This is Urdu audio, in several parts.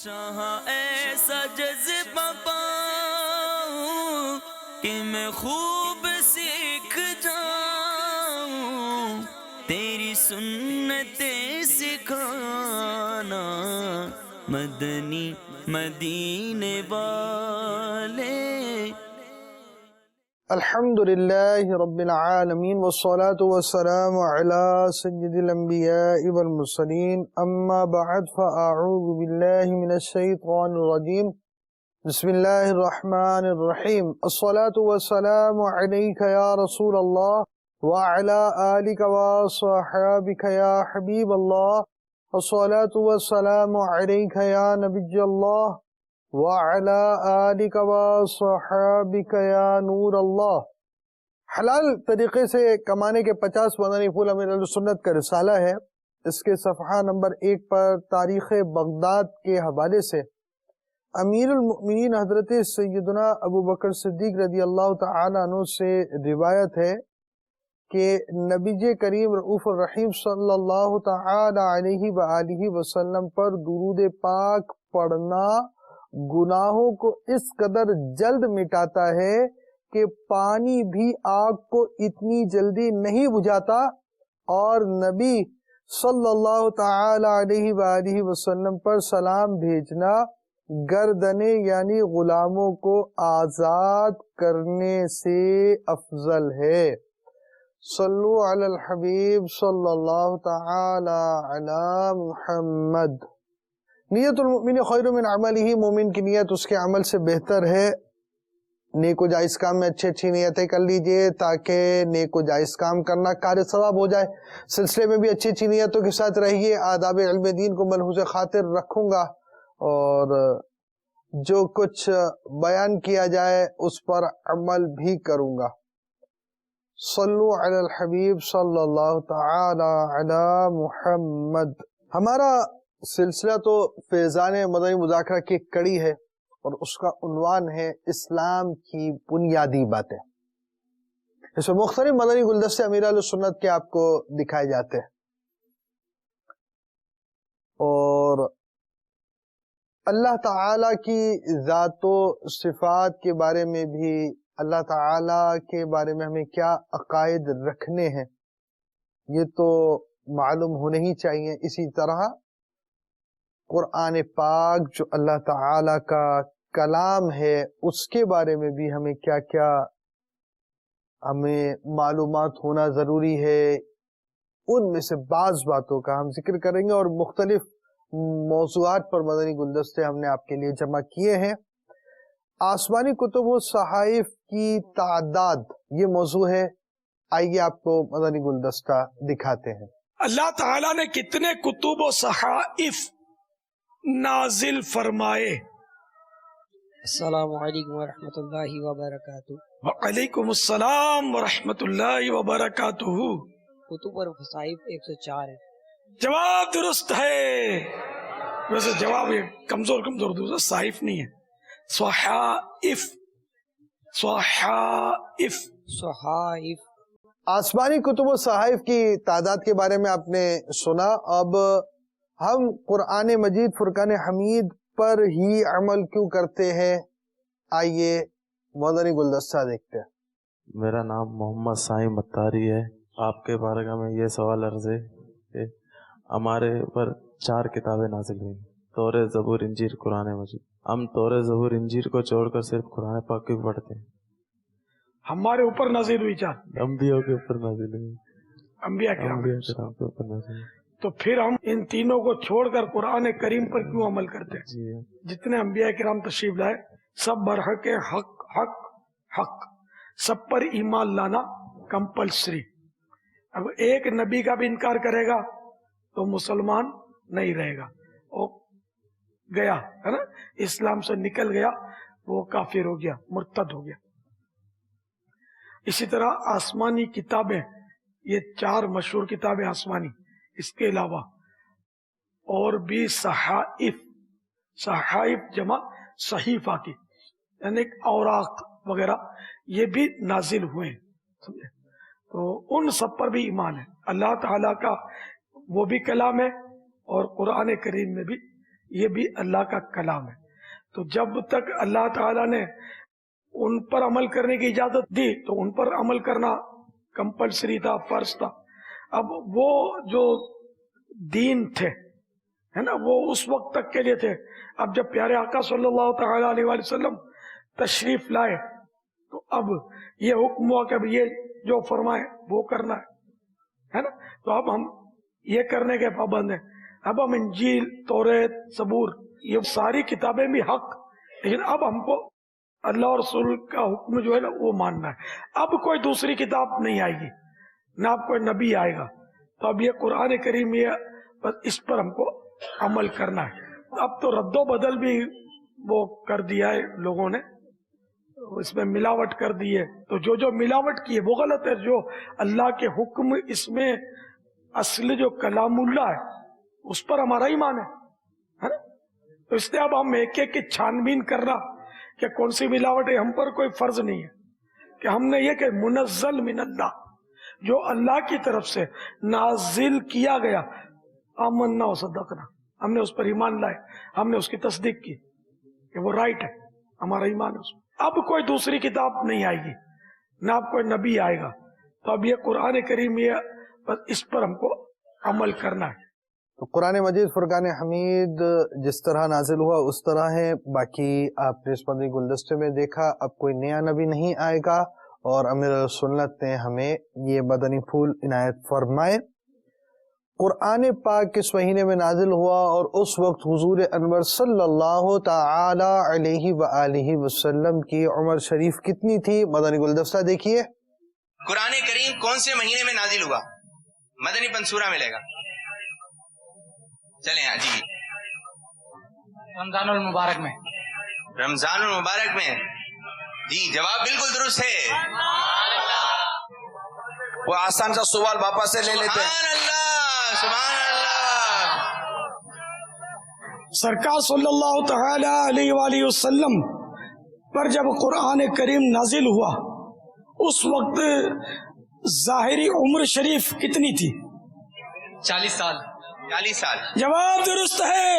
شاہ ایسا جذبہ پاؤں کہ میں خوب سیکھ جاؤں تیری سنتیں سکھانا مدنی مدینے والے. الحمدللہ رب العالمین والصلاة والسلام علی سید الانبیاء والمرسلین اما بعد فاعوذ باللہ من الشیطان الرجیم بسم اللہ الرحمن الرحیم. الصلاة والسلام علیک یا رسول اللہ وعلی آلک وصحابک یا حبیب اللہ. الصلاة والسلام علیک یا نبی اللہ وعلی آلک وصحابک یا نور اللہ. حلال طریقے سے کمانے کے 50 مدنی پھول امیر اہل سنت کا رسالہ ہے. اس کے صفحہ نمبر 1 پر تاریخ بغداد کے حوالے سے امیر المؤمنین حضرت سیدنا ابو بکر صدیق رضی اللہ تعالی عنہ سے روایت ہے کہ نبی کریم رؤوف الرحیم صلی اللہ تعالی علیہ وآلہ وسلم پر درود پاک پڑھنا گناہوں کو اس قدر جلد مٹاتا ہے کہ پانی بھی آگ کو اتنی جلدی نہیں بجھاتا، اور نبی صلی اللہ تعالی علیہ وآلہ وسلم پر سلام بھیجنا گردنے یعنی غلاموں کو آزاد کرنے سے افضل ہے. صلو علی الحبیب صلی اللہ تعالی علی محمد. نیت المؤمن خیر من عملہ، مومن کی نیت اس کے عمل سے بہتر ہے. نیک و جائز کام میں اچھی نیتیں کر لیجئے تاکہ نیک و جائز کام کرنا کار ثواب ہو جائے. سلسلے میں بھی اچھی نیتوں کے ساتھ رہیے. آداب علم دین کو ملحوظ خاطر رکھوں گا اور جو کچھ بیان کیا جائے اس پر عمل بھی کروں گا. صلو علی الحبیب صلی اللہ تعالی علی محمد. ہمارا سلسلہ تو فیضان مدنی مذاکرہ کی ایک کڑی ہے اور اس کا عنوان ہے اسلام کی بنیادی باتیں. اس میں مختلف مدنی گلدستے امیر اہل سنت کے آپ کو دکھائے جاتے ہیں اور اللہ تعالی کی ذات و صفات کے بارے میں بھی، اللہ تعالی کے بارے میں ہمیں کیا عقائد رکھنے ہیں یہ تو معلوم ہونے ہی چاہیے. اسی طرح قرآن پاک جو اللہ تعالی کا کلام ہے اس کے بارے میں بھی ہمیں کیا کیا ہمیں معلومات ہونا ضروری ہے. ان میں سے بعض باتوں کا ہم ذکر کریں گے اور مختلف موضوعات پر مدنی گلدستے ہم نے آپ کے لیے جمع کیے ہیں. آسمانی کتب و صحائف کی تعداد یہ موضوع ہے. آئیے آپ کو مدنی گلدستہ دکھاتے ہیں. اللہ تعالیٰ نے کتنے کتب و صحائف نازل فرمائے؟ السلام علیکم ورحمۃ اللہ وبرکاتہ. وعلیکم السلام ورحمۃ اللہ وبرکاتہ. کتب اور صحائف 104 ہے. جواب درست ہے. ویسے جواب یہ کمزور درست، صحائف نہیں ہے، صحائف. صحائف صحائف آسمانی کتب و صحائف کی تعداد کے بارے میں آپ نے سنا. اب ہم قرآن مجید فرقان حمید پر ہی عمل کیوں کرتے ہیں؟ آئیے مدنی گلدستہ دیکھتے ہیں. میرا نام محمد سائیں متاری ہے. آپ کے بارگاہ میں یہ سوال عرض ہے کہ ہمارے اوپر 4 کتابیں نازل ہوئی، تورات، زبور، انجیل، قرآن مجید. ہم تورات، زبور، انجیل کو چھوڑ کر صرف قرآن پاک کیوں پڑھتے ہیں؟ ہمارے اوپر نازل ہوئی 4، انبیاء کے اوپر نازل ہوئی، انبیاء کرام کے اوپر نازل ہوئی. تو پھر ہم ان تینوں کو چھوڑ کر قرآن کریم پر کیوں عمل کرتے ہیں؟ جی جتنے انبیاء کرام تشریف لائے سب برحق حق حق حق، سب پر ایمان لانا کمپلسری. اب ایک نبی کا بھی انکار کرے گا تو مسلمان نہیں رہے گا، وہ گیا ہے نا، اسلام سے نکل گیا، وہ کافر ہو گیا، مرتد ہو گیا. اسی طرح آسمانی کتابیں، یہ 4 مشہور کتابیں آسمانی، اس کے علاوہ اور بھی صحائف، صحائف جمع صحیفہ کی یعنی اوراق وغیرہ، یہ بھی نازل ہوئے ہیں. تو ان سب پر بھی ایمان ہے. اللہ تعالیٰ کا وہ بھی کلام ہے اور قرآن کریم میں بھی یہ بھی اللہ کا کلام ہے. تو جب تک اللہ تعالیٰ نے ان پر عمل کرنے کی اجازت دی تو ان پر عمل کرنا کمپلسری تھا، فرض تھا. اب وہ جو دین تھے ہے نا وہ اس وقت تک کے لیے تھے. اب جب پیارے آقا صلی اللہ تعالی علیہ وآلہ وسلم تشریف لائے تو اب یہ حکم ہوا کہ اب یہ جو فرمائے وہ کرنا ہے نا. تو اب ہم یہ کرنے کے پابند ہیں. اب ہم انجیل، توریت، زبور یہ ساری کتابیں بھی حق، لیکن اب ہم کو اللہ اور رسول کا حکم جو ہے نا وہ ماننا ہے. اب کوئی دوسری کتاب نہیں آئے گی، نہ اب کوئی نبی آئے گا. تو اب یہ قرآن کریم یہ بس اس پر ہم کو عمل کرنا ہے. اب تو رد و بدل بھی وہ کر دیا ہے لوگوں نے، اس میں ملاوٹ کر دی ہے. تو جو ملاوٹ کی ہے وہ غلط ہے. جو اللہ کے حکم اس میں اصل جو کلام اللہ ہے اس پر ہمارا ایمان ہے نا. تو اس لیے اب ہم ایک ایک کی چھان بین کرنا کہ کون سی ملاوٹ ہے ہم پر کوئی فرض نہیں ہے. کہ ہم نے یہ کہ منزل من اللہ، جو اللہ کی طرف سے نازل کیا گیا، آمنا و صدقنا، ہم نے اس پر ایمان لائے، ہم نے اس کی تصدیق کی کہ وہ رائٹ ہے، ہمارا ایمان ہے اس میں. اب کوئی دوسری کتاب نہیں آئے گی، نہ اب کوئی نبی آئے گا. تو اب یہ قرآن کریم یہ بس اس پر ہم کو عمل کرنا ہے. تو قرآن مجید فرقان حمید جس طرح نازل ہوا اس طرح ہے. باقی آپ نے اس مدنی گلدستے میں دیکھا اب کوئی نیا نبی نہیں آئے گا، اور امیر سنت نے ہمیں یہ مدنی پھول عنایت فرمائے. قرآن پاک کس مہینے میں نازل ہوا اور اس وقت حضور انور صلی اللہ تعالی علیہ وآلہ وسلم کی عمر شریف کتنی تھی؟ مدنی گلدستہ دیکھیے. قرآن کریم کون سے مہینے میں نازل ہوا؟ مدنی پنسورہ ملے گا. چلیں جی، رمضان المبارک میں. رمضان المبارک میں. جی جواب بالکل درست ہے. وہ آسان سا سوال واپس سے لے لیتے ہیں. سبحان اللہ، سبحان اللہ. سرکار صلی اللہ تعالی علیہ وآلہ وسلم پر جب قرآن کریم نازل ہوا اس وقت ظاہری عمر شریف کتنی تھی؟ 40 سال. 40 سال. جواب درست ہے.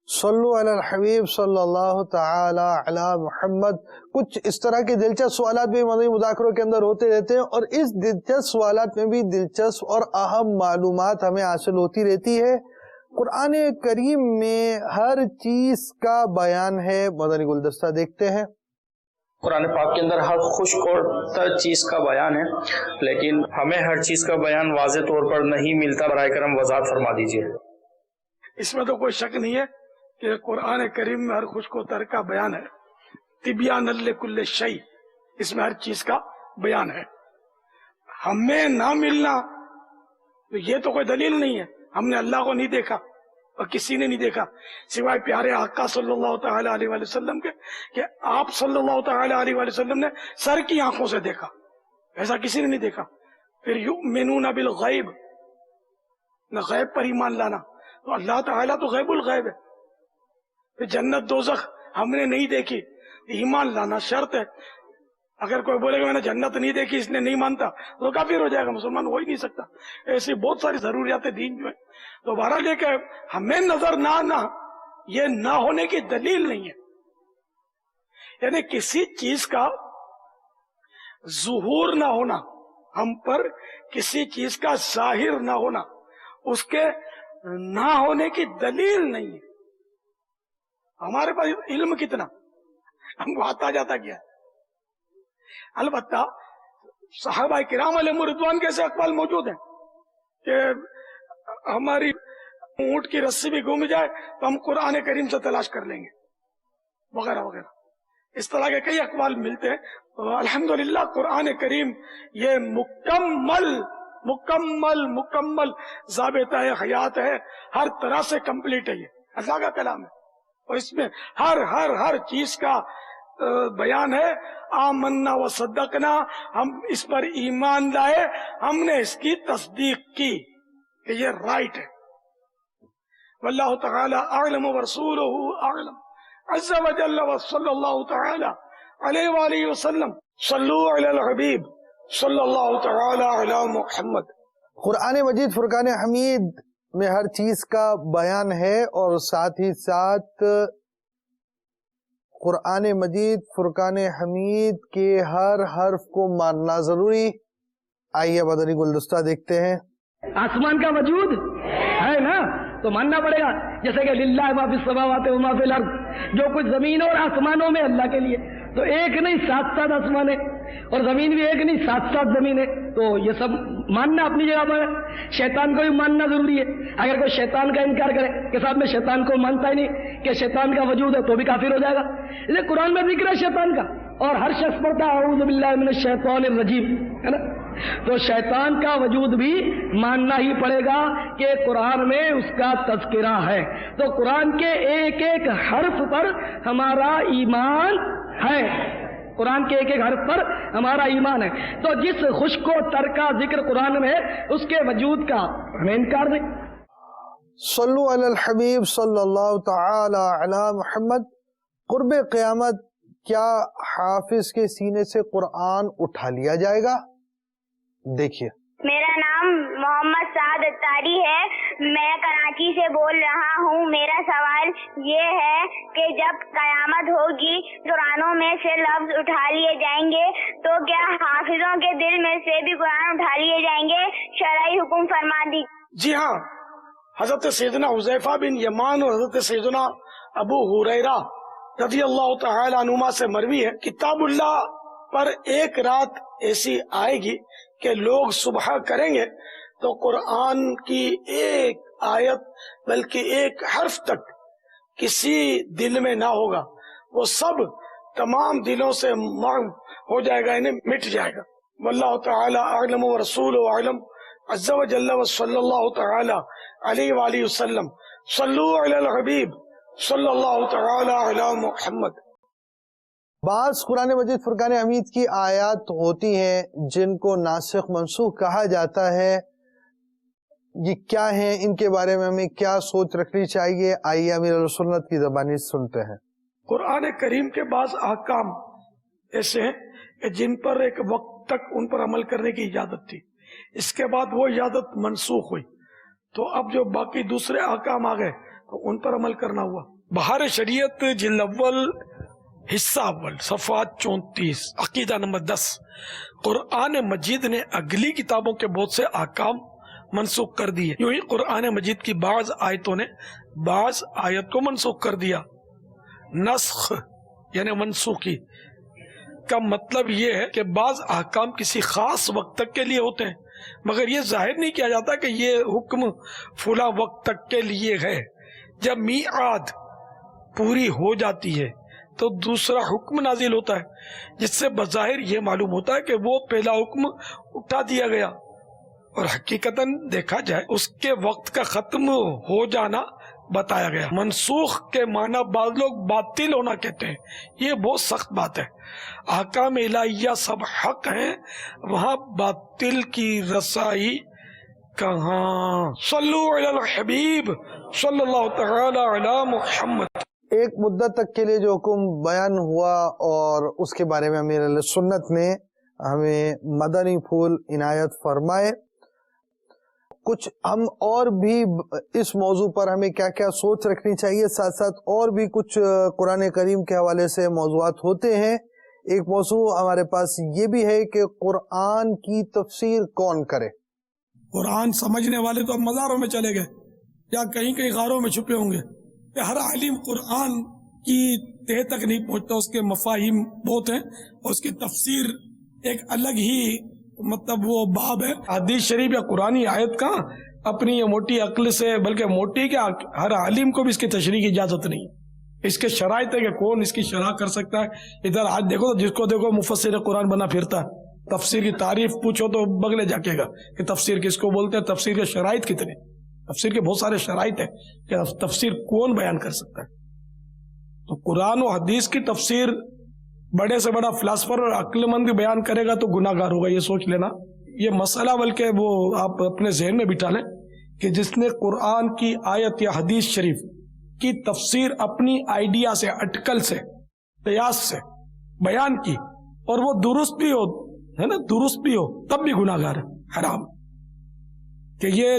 صلو علی الحبیب صلی اللہ تعالی علی محمد. کچھ اس طرح کے دلچسپ سوالات بھی مدنی مذاکروں کے اندر ہوتے رہتے ہیں، اور اس دلچسپ سوالات میں بھی دلچسپ اور اہم معلومات ہمیں حاصل ہوتی رہتی ہے. قرآن کریم میں ہر چیز کا بیان ہے. مدنی گلدستہ دیکھتے ہیں. قرآن پاک کے اندر ہر خشک اور تر چیز کا بیان ہے، لیکن ہمیں ہر چیز کا بیان واضح طور پر نہیں ملتا. برائے کرم وضاحت فرما دیجیے. اس میں تو کوئی شک نہیں ہے کہ قرآن کریم میں ہر خشک و تر کا بیان ہے. تبیان لکل شیء، اس میں ہر چیز کا بیان ہے. ہمیں نہ ملنا تو یہ تو کوئی دلیل نہیں ہے. ہم نے اللہ کو نہیں دیکھا اور کسی نے نہیں دیکھا سوائے پیارے آقا صلی اللہ تعالی علیہ وآلہ وسلم کے، کہ آپ صلی اللہ تعالی علیہ وآلہ وسلم نے سر کی آنکھوں سے دیکھا، ایسا کسی نے نہیں دیکھا. پھر یؤمنون بالغیب، نہ غیب پر ایمان لانا. تو اللہ تعالیٰ تو غیب الغیب ہے. پھر جنت دوزخ ہم نے نہیں دیکھی، ایمان لانا شرط ہے. اگر کوئی بولے کہ میں نے جنت نہیں دیکھی اس نے نہیں مانتا تو کافر ہو جائے گا، مسلمان ہو ہی نہیں سکتا. ایسی بہت ساری ضروریات دین جو ہے. تو بہرحال یہ کہ ہمیں نظر نہ آنا یہ نہ ہونے کی دلیل نہیں ہے. یعنی کسی چیز کا ظہور نہ ہونا، ہم پر کسی چیز کا ظاہر نہ ہونا، اس کے نہ ہونے کی دلیل نہیں ہے. ہمارے پاس علم کتنا، ہم کو آتا جاتا کیا. البتہ صحابہ کرام علیہ رضوان کے ایسے اقوال موجود ہیں کہ ہماری اونٹ کی رسی بھی گم جائے تو ہم قرآن کریم سے تلاش کر لیں گے وغیرہ وغیرہ. اس طرح کے کئی اقوال ملتے ہیں. الحمدللہ قرآن کریم یہ مکمل ضابطہ حیات ہے، ہر طرح سے کمپلیٹ ہے. یہ اللہ کا کلام ہے اور اس میں ہر چیز کا بیان ہے. آمنا و صدقنا، ہم اس پر ایمان لائے، ہم نے اس کی تصدیق کی کہ یہ رائٹ ہے. واللہ تعالی اعلم ورسولہ اعلم عز وجل وصلی اللہ تعالی علیہ وآلہ وسلم. صلو علی الحبیب صلی اللہ تعالی علی محمد. قرآن مجید فرقان حمید میں ہر چیز کا بیان ہے اور ساتھ ہی ساتھ قرآن مجید فرقان حمید کے ہر حرف کو ماننا ضروری. آئیے مدنی گلدستہ دیکھتے ہیں. آسمان کا وجود ہے نا تو ماننا پڑے گا، جیسے کہ للہ ما فی السماوات و ما فی الارض، جو کچھ زمینوں اور آسمانوں میں اللہ کے لیے، تو ایک نہیں 7 آسمان ہے اور زمین بھی ایک نہیں 7 زمین ہے. تو یہ سب ماننا اپنی جگہ پر ہے. شیطان کو بھی ماننا ضروری ہے. اگر کوئی شیطان کا انکار کرے کہ صاحب میں شیطان کو مانتا ہی نہیں کہ شیطان کا وجود ہے تو بھی کافر ہو جائے گا. اس لیے قرآن میں ذکر ہے شیطان کا، اور ہر شخص پڑھتا ہے اعوذ باللہ من الشیطان الرجیم، ہے نا. تو شیطان کا وجود بھی ماننا ہی پڑے گا کہ قرآن میں اس کا تذکرہ ہے. تو قرآن کے ایک ایک حرف پر ہمارا ایمان ہے، قرآن کے ایک ایک حرف پر ہمارا ایمان ہے. تو جس خشک و تر کا ذکر قرآن میں ہے اس کے وجود کا ہمیں انکار نہیں. صلو علی الحبیب صلی اللہ تعالی علی محمد. قرب قیامت کیا حافظ کے سینے سے قرآن اٹھا لیا جائے گا؟ دیکھیے. میرا نام محمد سعد اتاری ہے، میں کراچی سے بول رہا ہوں. میرا سوال یہ ہے کہ جب قیامت ہوگی قرآنوں میں سے لفظ اٹھا لیے جائیں گے تو کیا حافظوں کے دل میں سے بھی قرآن اٹھا لیے جائیں گے؟ شرعی حکم فرما دی. جی ہاں، حضرت سیدنا حذیفہ بن یمان اور حضرت سیدنا ابو ہریرہ رضی اللہ تعالی عنہما سے مروی ہے، کتاب اللہ پر ایک رات ایسی آئے گی کہ لوگ صبح کریں گے تو قرآن کی ایک آیت بلکہ ایک حرف تک کسی دل میں نہ ہوگا، وہ سب تمام دلوں سے معم ہو جائے گا، انہیں مٹ جائے گا. واللہ تعالی اعلم ورسولہ اعلم عز و جل و صلی اللہ تعالی علیہ وآلہ وسلم. صلو علی الحبیب صلی اللہ تعالی علی محمد. بعض قرآن مجید فرقان حمید کی آیات ہوتی ہیں جن کو ناسخ منسوخ کہا جاتا ہے. یہ کیا ہیں، ان کے بارے میں ہمیں کیا سوچ رکھنی چاہیے؟ آئیے امیر السنت کی زبانی سنتے ہیں. قرآن کریم کے بعض احکام ایسے ہیں کہ جن پر ایک وقت تک ان پر عمل کرنے کی اجازت تھی، اس کے بعد وہ اجازت منسوخ ہوئی، تو اب جو باقی دوسرے احکام آ گئے تو ان پر عمل کرنا ہوا. بہار شریعت جلد اول حصہ اول صفحات 34 عقیدہ نمبر 10. قرآن مجید نے اگلی کتابوں کے بہت سے احکام منسوخ کر دیے. یوں ہی قرآن مجید کی بعض آیتوں نے بعض آیت کو منسوخ کر دیا. نسخ یعنی منسوخی کا مطلب یہ ہے کہ بعض احکام کسی خاص وقت تک کے لیے ہوتے ہیں، مگر یہ ظاہر نہیں کیا جاتا کہ یہ حکم فلاں وقت تک کے لیے ہے. جب میعاد پوری ہو جاتی ہے تو دوسرا حکم نازل ہوتا ہے، جس سے بظاہر یہ معلوم ہوتا ہے کہ وہ پہلا حکم اٹھا دیا گیا، اور حقیقتاً دیکھا جائے اس کے وقت کا ختم ہو جانا بتایا گیا. منسوخ کے معنی بعض لوگ باطل ہونا کہتے ہیں، یہ بہت سخت بات ہے. احکام الہیہ سب حق ہیں، وہاں باطل کی رسائی کہاں. صلو علی الحبیب صلی اللہ تعالی علی محمد. ایک مدت تک کے لیے جو حکم بیان ہوا اور اس کے بارے میں امیر علیہ سنت نے ہمیں مدنی پھول عنایت فرمائے. کچھ ہم اور بھی اس موضوع پر ہمیں کیا کیا سوچ رکھنی چاہیے، ساتھ ساتھ اور بھی کچھ قرآن کریم کے حوالے سے موضوعات ہوتے ہیں. ایک موضوع ہمارے پاس یہ بھی ہے کہ قرآن کی تفسیر کون کرے. قرآن سمجھنے والے تو اب مزاروں میں چلے گئے یا کہیں کہیں غاروں میں چھپے ہوں گے. ہر عالم قرآن کی تہ تک نہیں پہنچتا، اس کے مفاہیم بہت ہیں اور اس کی تفسیر ایک الگ ہی مطلب وہ باب ہے. حدیث شریف یا قرآنی آیت کا اپنی یہ موٹی عقل سے، بلکہ موٹی کیا ہر عالم کو بھی اس کی تشریح کی اجازت نہیں. اس کے شرائط ہے کہ کون اس کی شرح کر سکتا ہے. ادھر آج دیکھو تو جس کو دیکھو مفسر قرآن بنا پھرتا ہے. تفسیر کی تعریف پوچھو تو بگلے جاکے گا کہ تفسیر کس کو بولتے ہیں، تفسیر کے شرائط کتنے. تفسیر کے بہت سارے شرائط ہیں کہ تفسیر کون بیان کر سکتا ہے. تو قرآن و حدیث کی تفسیر بڑے سے بڑا فلاسفر اور عقل مند بیان کرے گا تو گناہ گار ہوگا، یہ سوچ لینا. یہ مسئلہ بلکہ وہ آپ اپنے ذہن میں بٹھا لیں کہ جس نے قرآن کی آیت یا حدیث شریف کی تفسیر اپنی آئیڈیا سے، اٹکل سے، قیاس سے بیان کی اور وہ درست بھی ہو، ہے نا، درست بھی ہو، تب بھی گناہ گار ہے، حرام. کہ یہ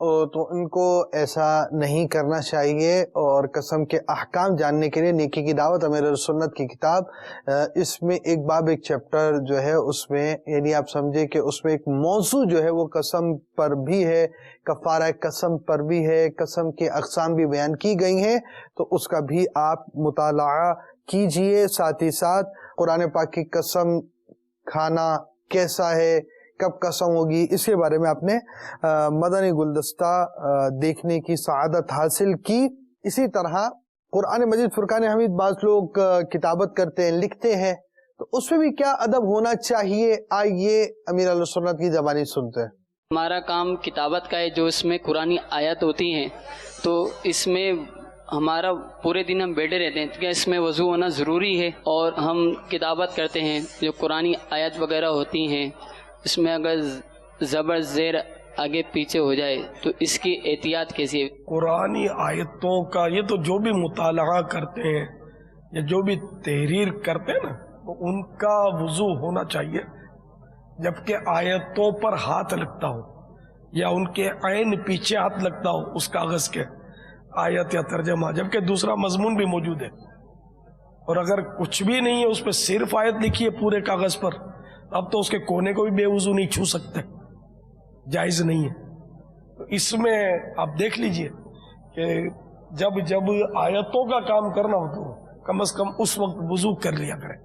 تو ان کو ایسا نہیں کرنا چاہیے، اور قسم کے احکام جاننے کے لیے نیکی کی دعوت امیر سنت کی کتاب، اس میں ایک باب ایک چیپٹر جو ہے اس میں، یعنی آپ سمجھے کہ اس میں ایک موضوع جو ہے وہ قسم پر بھی ہے، کفارہ قسم پر بھی ہے، قسم کے اقسام بھی بیان کی گئی ہیں، تو اس کا بھی آپ مطالعہ کیجئے۔ ساتھ ہی ساتھ قرآن پاک کی قسم کھانا کیسا ہے، کب قسم ہوگی، اس کے بارے میں آپ نے مدنی گلدستہ دیکھنے کی سعادت حاصل کی۔ اسی طرح قرآن مجید فرقان حمید بعض لوگ کتابت کرتے ہیں، لکھتے ہیں، تو اس میں بھی کیا ادب ہونا چاہیے؟ آئیے امیر علیہ سنت کی زبانی سنتے ہیں۔ ہمارا کام کتابت کا ہے، جو اس میں قرآنی آیت ہوتی ہیں تو اس میں ہمارا پورے دن ہم بیٹھے رہتے ہیں، کیا اس میں وضو ہونا ضروری ہے، اور ہم کتابت کرتے ہیں جو قرآنی آیت وغیرہ ہوتی ہیں، اس میں اگر زبر زیر آگے پیچھے ہو جائے تو اس کی احتیاط کیسی ہے؟ قرآنی آیتوں کا یہ تو جو بھی مطالعہ کرتے ہیں یا جو بھی تحریر کرتے ہیں نا، تو ان کا وضو ہونا چاہیے، جبکہ آیتوں پر ہاتھ لگتا ہو یا ان کے عین پیچھے ہاتھ لگتا ہو اس کاغذ کے، آیت یا ترجمہ، جبکہ دوسرا مضمون بھی موجود ہے، اور اگر کچھ بھی نہیں ہے اس پہ صرف آیت لکھی ہے پورے کاغذ پر، اب تو اس کے کونے کو بھی بے وضو نہیں چھو سکتے، جائز نہیں ہے۔ تو اس میں آپ دیکھ لیجئے کہ جب جب آیتوں کا کام کرنا ہو تو کم از کم اس وقت وضو کر لیا کریں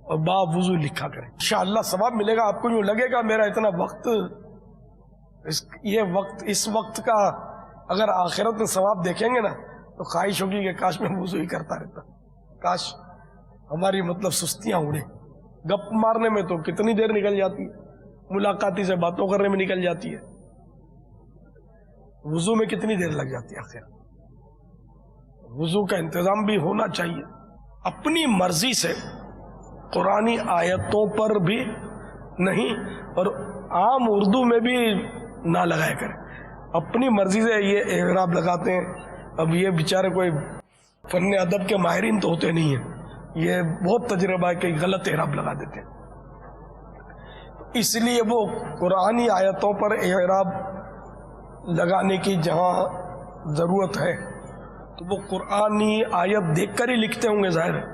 اور با وضو لکھا کریں، انشاءاللہ ثواب ملے گا۔ آپ کو یوں لگے گا میرا اتنا وقت، اس وقت کا اگر آخرت میں ثواب دیکھیں گے نا تو خواہش ہوگی کہ کاش میں وضو ہی کرتا رہتا، کاش ہماری سستیاں اڑے۔ گپ مارنے میں تو کتنی دیر نکل جاتی ہے، ملاقاتی سے باتوں کرنے میں نکل جاتی ہے، وضو میں کتنی دیر لگ جاتی ہے آخر۔ وضو کا انتظام بھی ہونا چاہیے۔ اپنی مرضی سے قرآنی آیتوں پر بھی نہیں، اور عام اردو میں بھی نہ لگایا کریں، اپنی مرضی سے یہ اعراب لگاتے ہیں۔ اب یہ بیچارے کوئی فن ادب کے ماہرین تو ہوتے نہیں ہیں، یہ بہت تجربہ ہے کہ غلط اعراب لگا دیتے ہیں، اس لیے وہ قرآنی آیتوں پر اعراب لگانے کی جہاں ضرورت ہے تو وہ قرآنی آیت دیکھ کر ہی لکھتے ہوں گے ظاہر ہے۔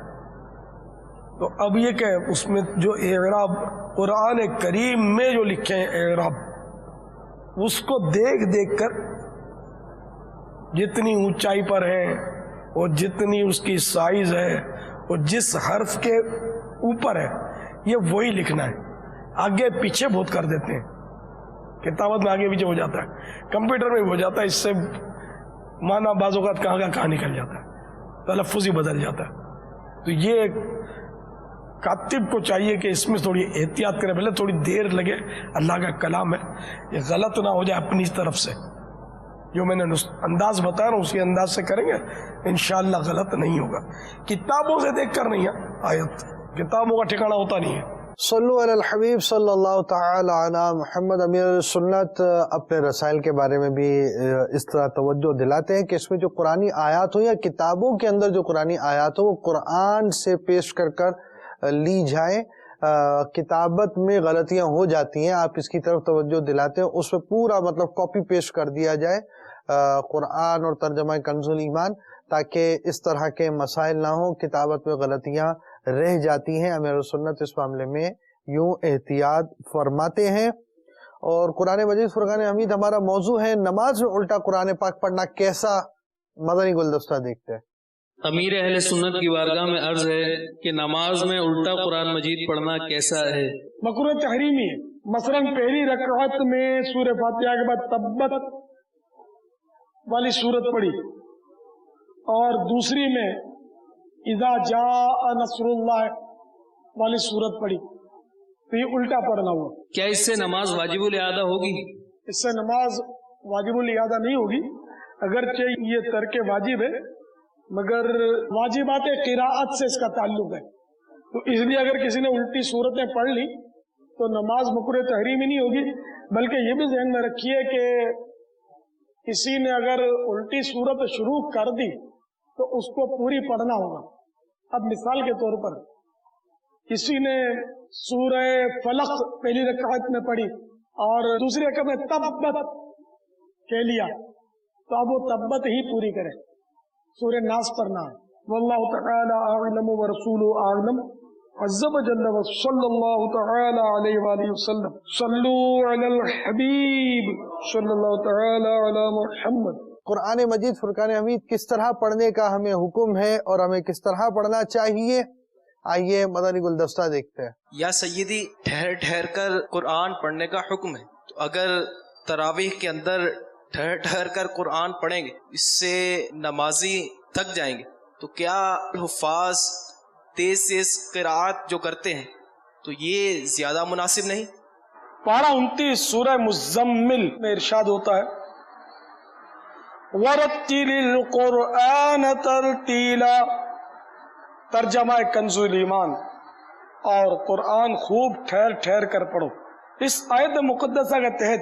تو اب یہ کہ اس میں جو اعراب قرآن کریم میں جو لکھے ہیں اعراب، اس کو دیکھ دیکھ کر جتنی اونچائی پر ہے اور جتنی اس کی سائز ہے اور جس حرف کے اوپر ہے یہ وہی لکھنا ہے۔ آگے پیچھے بہت کر دیتے ہیں، کتابت میں آگے پیچھے ہو جاتا ہے، کمپیوٹر میں بھی ہو جاتا ہے، اس سے معنی بعض اوقات کہاں کا کہاں نکل جاتا ہے، تلفظ ہی بدل جاتا ہے۔ تو یہ کاتب کو چاہیے کہ اس میں تھوڑی احتیاط کرے، پہلے تھوڑی دیر لگے، اللہ کا کلام ہے، یہ غلط نہ ہو جائے اپنی طرف سے۔ جو میں نے انداز بتایا نا اسی انداز سے کریں گے انشاءاللہ غلط نہیں ہوگا۔ کتابوں سے دیکھ کر نہیں ہے آیت، کتابوں کا ٹھکانہ ہوتا نہیں ہے۔ صلو علی الحبیب صلی اللہ تعالی علی محمد۔ امیر سنت اپنے رسائل کے بارے میں بھی اس طرح توجہ دلاتے ہیں کہ اس میں جو قرآنی آیات ہو یا کتابوں کے اندر جو قرآنی آیات ہو وہ قرآن سے پیش کر لی جائیں۔ کتابت میں غلطیاں ہو جاتی ہیں، آپ اس کی طرف توجہ دلاتے ہیں، اس میں پورا مطلب کاپی پیسٹ کر دیا جائے قرآن اور ترجمہ کنز الایمان، تاکہ اس طرح کے مسائل نہ ہوں، کتابت میں غلطیاں رہ جاتی ہیں۔ امیر سنت اس معاملے میں یوں احتیاط فرماتے ہیں۔ اور قرآن مجید فرقان حمید ہمارا موضوع ہے، نماز میں الٹا قرآن پاک پڑھنا کیسا؟ مدنی گلدستہ دیکھتے ہیں۔ امیر اہل سنت کی بارگاہ میں عرض ہے کہ نماز میں الٹا قرآن مجید پڑھنا کیسا ہے؟ مکروہ تحریمی ہے۔ مثلاً پہلی رکعت میں سورہ فاتحہ کے بعد تبت والی سورت پڑھی اور دوسری میں اذا جاء نصر اللہ والی سورت پڑھی، تو یہ الٹا پڑھنا ہوا۔ کیا اس سے نماز واجب الاعادہ ہوگی؟ اس سے نماز واجب الاعادہ نہیں ہوگی، اگرچہ یہ ترک واجب ہے مگر واجبات قراءت سے اس کا تعلق ہے، تو اس لیے اگر کسی نے الٹی صورتیں پڑھ لی تو نماز مکروہ تحریمی نہیں ہوگی، بلکہ یہ بھی ذہن میں رکھیے کہ کسی نے اگر الٹی صورت شروع کر دی تو اس کو پوری پڑھنا ہوگا۔ اب مثال کے طور پر کسی نے سورہ فلق پہلی رکعت میں پڑھی اور دوسری رکعت میں تبت کہہ لیا تو اب وہ تبت ہی پوری کرے، سورہ ناس پڑھنا ہے۔ واللہ تعالی اعلم ورسولہ اعلم عز وجل وصلی اللہ تعالی علیہ وآلہ وسلم۔ صلو علی الحبیب صلی اللہ تعالی علی محمد۔ قرآن مجید فرقان حمید کس طرح پڑھنے کا ہمیں حکم ہے اور ہمیں کس طرح پڑھنا چاہیے، آئیے مدنی گلدستہ دیکھتے ہیں۔ یا سیدی، ٹھہر ٹھہر کر قرآن پڑھنے کا حکم ہے، تو اگر تراویح کے اندر ٹھہر ٹھہر کر قرآن پڑھیں گے اس سے نمازی تھک جائیں گے، تو کیا حفاظ تیز تیز قرآت جو کرتے ہیں تو یہ زیادہ مناسب نہیں؟ پارہ 29 سورہ مزمل میں ارشاد ہوتا ہے وَرَتِّلِ الْقُرْآنَ تَرْتِيلًا، ترجمہ کنز الایمان، اور قرآن خوب ٹھہر ٹھہر کر پڑھو۔ اس آیت مقدسہ کے تحت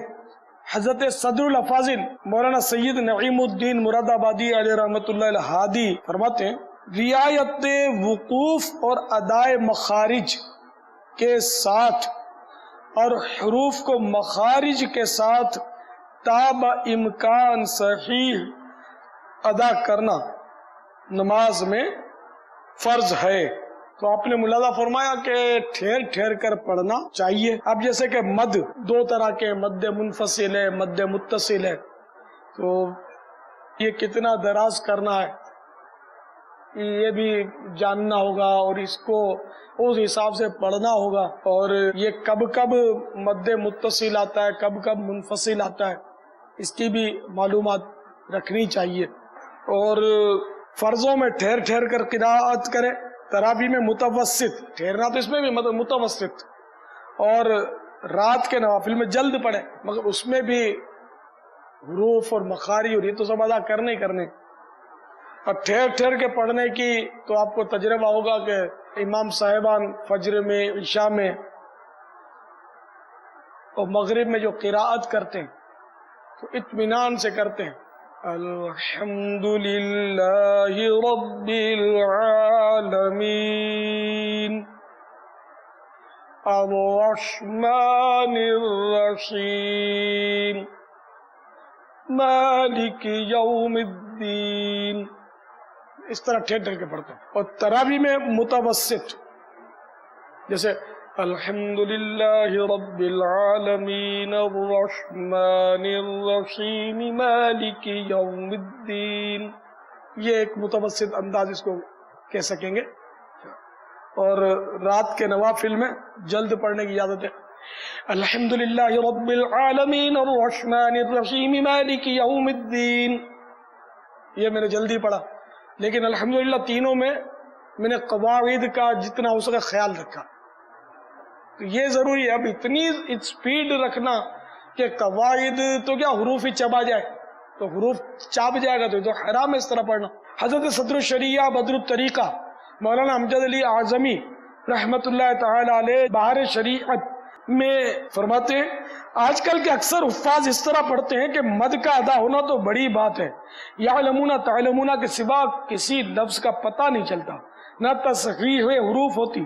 حضرت صدر الافاضل مولانا سید نعیم الدین مراد آبادی علیہ رحمۃ اللہ الہادی فرماتے ہیں رعایت وقوف اور ادائے مخارج کے ساتھ اور حروف کو مخارج کے ساتھ تاب امکان صحیح ادا کرنا نماز میں فرض ہے۔ تو آپ نے ملاحظہ فرمایا کہ ٹھہر ٹھہر کر پڑھنا چاہیے۔ اب جیسے کہ مد دو طرح کے، مد منفصل ہے، مد متصل ہے، تو یہ کتنا دراز کرنا ہے یہ بھی جاننا ہوگا اور اس کو اس حساب سے پڑھنا ہوگا، اور یہ کب کب مد متصل آتا ہے، کب کب منفصل آتا ہے، اس کی بھی معلومات رکھنی چاہیے۔ اور فرضوں میں ٹھہر ٹھہر کر قراءت کرے، تراویح میں متوسط ٹھہرنا، تو اس میں بھی متوسط، اور رات کے نوافل میں جلد پڑھے، مگر اس میں بھی حروف اور مخارج اور یہ تو سب ادا کرنے کرنے۔ اور ٹھہر ٹھہر کے پڑھنے کی تو آپ کو تجربہ ہوگا کہ امام صاحبان فجر میں، عشاء میں اور مغرب میں جو قراءت کرتے ہیں تو اطمینان سے کرتے ہیں، الحمدللہ رب العالمین الرحمن الرحیم مالک یوم الدین، اس طرح ٹھہر ٹھہر کے پڑھتے ہیں۔ اور تراویح میں متوسط، جیسے الحمدللہ رب العالمین الرحمن الرحیم مالک یوم الدین، یہ ایک متوسط انداز اس کو کہہ سکیں گے۔ اور رات کے نوافل میں جلد پڑھنے کی اجازت ہے، الحمدللہ رب العالمین الرحمن الرحیم مالک یوم الدین، یہ میں نے جلدی پڑھا، لیکن الحمدللہ تینوں میں نے قواعد کا جتنا ہو سکے خیال رکھا۔ تو یہ ضروری ہے، اب اتنی اسپیڈ رکھنا کہ قواعد تو کیا حروف ہی چبا جائے، تو حروف چاپ جائے گا تو یہ تو حرام ہے اس طرح پڑھنا۔ حضرت صدر الشریعہ بدر الطریقہ مولانا امجد علی اعظمی رحمت اللہ تعالی علیہ بہار شریعت میں فرماتے ہیں آج کل کے اکثر حفاظ اس طرح پڑھتے ہیں کہ مد کا ادا ہونا تو بڑی بات ہے، یعلمون تعلمون کے سوا کسی لفظ کا پتہ نہیں چلتا، نہ تصحیح حروف ہوتی،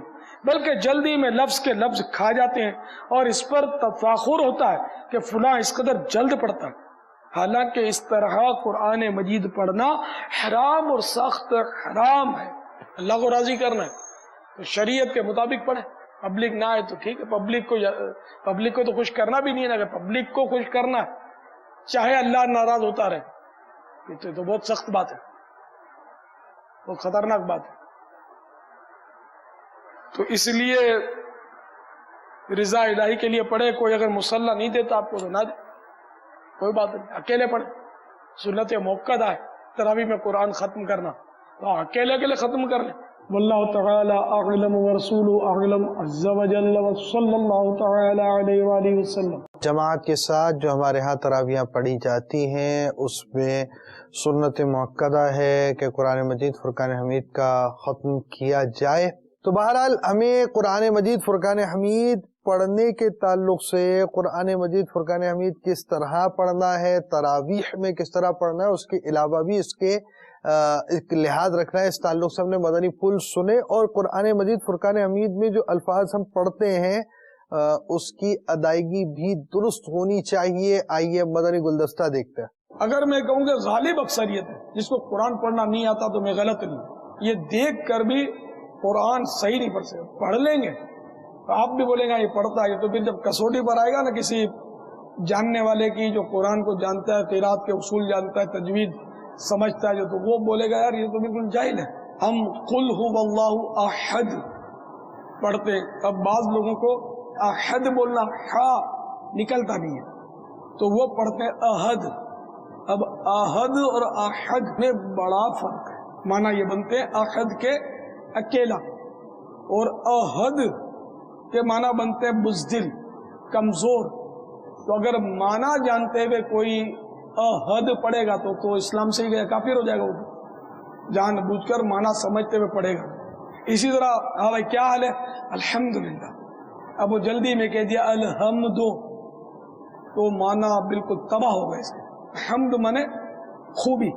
بلکہ جلدی میں لفظ کے لفظ کھا جاتے ہیں، اور اس پر تفاخر ہوتا ہے کہ فلاں اس قدر جلد پڑھتا ہے، حالانکہ اس طرح قرآن مجید پڑھنا حرام اور سخت حرام ہے۔ اللہ کو راضی کرنا ہے تو شریعت کے مطابق پڑھیں، پبلک نہ آئے تو ٹھیک ہے، پبلک کو تو خوش کرنا بھی نہیں ہے، اگر پبلک کو خوش کرنا ہے چاہے اللہ ناراض ہوتا رہے، یہ تو بہت سخت بات ہے، بہت خطرناک بات ہے۔ تو اس لیے رضا الہی کے لیے پڑھے، کوئی اگر مصلی نہیں دیتا آپ کو تو نہ دے، کوئی بات نہیں، اکیلے پڑھے، سنت موقع ہے تراویح میں قرآن ختم کرنا، تو اکیلے اکیلے ختم کر لیں۔ واللہ تعالی اعلم ورسولہ اعلم عز وجل وصلی اللہ تعالی علیہ وآلہ وسلم۔ جماعت کے ساتھ جو ہمارے ہاں تراویحاں پڑھی جاتی ہیں اس میں سنت مؤکدہ ہے کہ قرآن مجید فرقان حمید کا ختم کیا جائے۔ تو بہرحال ہمیں قرآن مجید فرقان حمید پڑھنے کے تعلق سے قرآن مجید فرقان حمید کس طرح پڑھنا ہے، تراویح میں کس طرح پڑھنا ہے، اس کے علاوہ بھی اس کے لحاظ رکھنا ہے۔ اس تعلق سے ہم نے مدنی پھول سنے، اور قرآن مجید فرقان حمید میں جو الفاظ ہم پڑھتے ہیں اس کی ادائیگی بھی درست ہونی چاہیے. آئیے مدنی گلدستہ دیکھتے ہیں. اگر میں کہوں کہ غالب اکثریت ہے جس کو قرآن پڑھنا نہیں آتا تو میں غلط نہیں. یہ دیکھ کر بھی قرآن صحیح نہیں پڑھ سکتے. پڑھ لیں گے آپ بھی بولیں گے یہ پڑھتا ہے, تو پھر جب کسوٹی پر آئے گا نا کسی جاننے والے کی جو قرآن کو جانتا ہے, قرات کے اصول جانتا ہے, تجوید سمجھتا ہے, جو تو وہ بولے گا یار یہ تو بالکل جاہل ہے. ہم قل هو اللہ احد پڑھتے ہیں. اب بعض لوگوں کو احد بولنا ہا نکلتا نہیں ہے تو وہ پڑھتے ہیں احد. اب احد اور احد میں بڑا فرق ہے. معنی یہ بنتے ہیں احد کے اکیلا, اور احد کے معنی بنتے ہیں بزدل, کمزور. تو اگر معنی جانتے ہوئے کوئی احد پڑھے گا تو اسلام سے ہی گیا, کافر ہو جائے گا. وہ جان بوجھ کر معنی سمجھتے ہوئے پڑھے گا. اسی طرح ہاں بھائی کیا حال ہے, الحمدللہ. اب وہ جلدی میں کہہ دیا الحمد تو معنی بالکل تباہ ہو گئے. اس کے حمد مانے خوبی,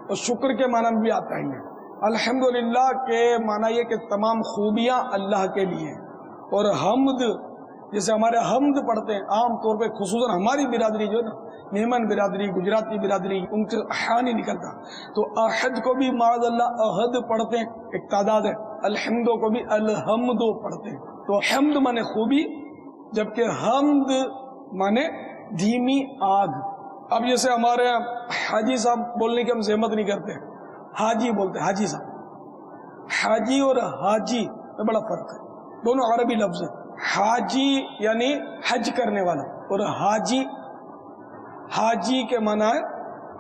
اور شکر کے معنی بھی آتا ہی ہے. الحمدللہ کے معنی یہ کہ تمام خوبیاں اللہ کے لیے, اور حمد جیسے ہمارے حمد پڑھتے ہیں عام طور پہ, خصوصاً ہماری برادری جو ہے نا, میمن برادری, گجراتی برادری, ان سے احا نہیں نکلتا. تو احد کو بھی معاذ اللہ احد پڑھتے ہیں, ایک تعداد ہے. الحمد کو بھی الحمد پڑھتے ہیں. تو حمد مانے خوبی, جبکہ حمد مانے دھیمی آگ. اب جیسے ہمارے حاجی صاحب بولنے کی ہم زحمت نہیں کرتے, حاجی بولتے ہیں, حاجی صاحب. حاجی اور حاجی میں بڑا فرق ہے, دونوں عربی لفظ ہیں. حاجی یعنی حج کرنے والا, اور حاجی کے معنی ہے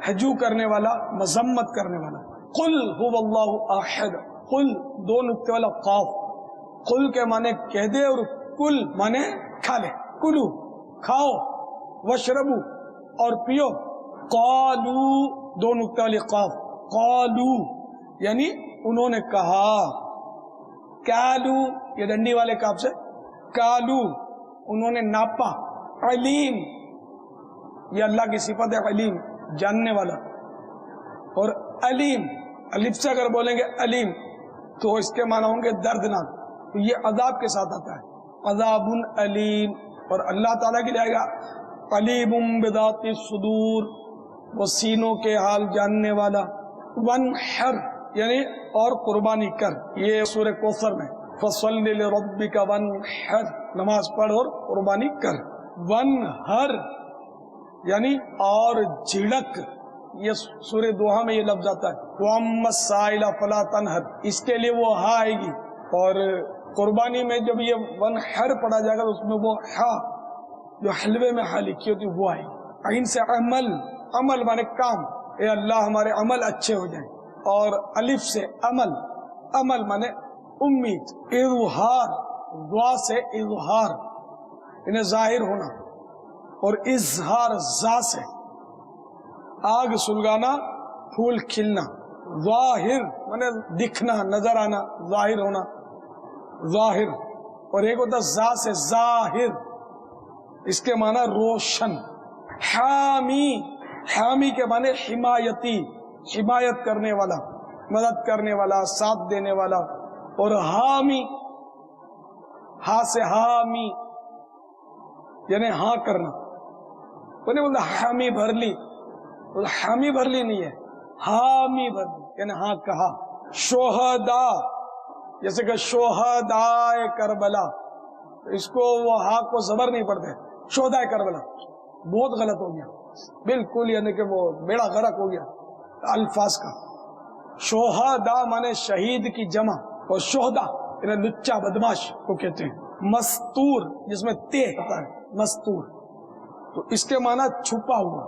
حجو کرنے والا, مذمت کرنے والا. قل هو اللہ احد, قل دو نقطے والا قاف, قل کے معنی کہہ دے, اور کل معنی کھا لے, کلو کھاؤ, وشربو اور پیو, قالو دو نقطے والی قاف, قالو یعنی انہوں نے کہا, کالو یہ ڈنڈی والے کاف سے, کالو انہوں نے ناپا. علیم یہ اللہ کی صفت ہے, علیم جاننے والا. اور علیم الف سے اگر بولیں گے علیم تو اس کے معنی ہوں گے دردناک. تو یہ عذاب کے ساتھ آتا ہے, عذاب علیم. اور اللہ تعالیٰ کے لیے آئے گا علیم بذات الصدور, وہ سینوں کے حال جاننے والا. وانحر یعنی اور قربانی کر, یہ سورہ کوثر میں فصل لربک وانحر, نماز پڑھ اور قربانی کر. وانحر یعنی اور جھڑک, یہ سورہ دوحہ میں یہ لفظ آتا ہے. وَأَمَّا السَّائِلَ فَلَا تَنْهَرْ, اس کے لیے وہ ہا آئے گی. اور قربانی میں جب یہ وانحر پڑھا جائے گا تو اس میں وہ ہا جو حلوے میں ہا لکھی ہوتی وہ آئے گی. عین سے عمل, عمل مانے کام, اے اللہ ہمارے عمل اچھے ہو جائیں. اور الف سے عمل, عمل مانے امید. اظہار, دعا سے اظہار انہیں ظاہر ہونا, اور اظہار زا سے آگ سلگانا, پھول کھلنا. ظاہر مانے دکھنا, نظر آنا, ظاہر ہونا, ظاہر. اور ایک ہوتا زا سے ظاہر, اس کے معنی روشن. حامی, حامی کے معنی حمایتی, حمایت کرنے والا, مدد کرنے والا, ساتھ دینے والا. اور حامی, ہا سے حامی یعنی ہاں کرنا. وہ نہیں بولتا حامی بھر لی, حامی بھر لی نہیں ہے, حامی بھر لی یعنی ہاں کہا. شہداء جیسے کہ شہداء کربلا, اس کو وہ ہاں کو زبر نہیں پڑتے, شہداء کربلا, بہت غلط ہو گیا بالکل, یعنی کہ وہ بیڑا غرق ہو گیا الفاظ کا. شہداء مانے شہید کی جمع, اور شہداء یعنی لچا بدماش کو کہتے ہیں. مستور جس میں تے ہوتا ہے, مستور تو اس کے معنی چھپا ہوا.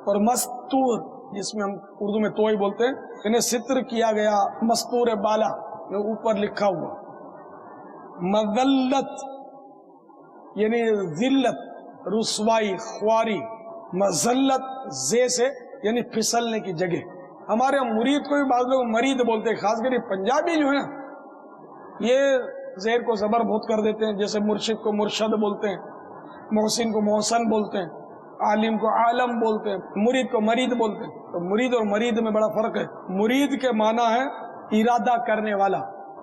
اور مستور جس میں ہم اردو میں توئی بولتے ہیں, انہیں ستر کیا گیا, مستور بالا اوپر لکھا ہوا. مذلت یعنی ذلت, رسوائی, خواری. مذلت زے سے یعنی پھسلنے کی جگہ. ہمارے مرید کو بھی بعض لوگ مرید بولتے ہیں, خاص کر یہ پنجابی جو ہے نا, یہ زیر کو زبر بہت کر دیتے ہیں. جیسے مرشد کو مرشد بولتے ہیں, محسن کو محسن بولتے ہیں, عالم کو عالم بولتے ہیں, مرید کو مرید بولتے ہیں. تو مرید اور مرید میں بڑا فرق ہے. مرید کے معنی ہے ارادہ کرنے والا,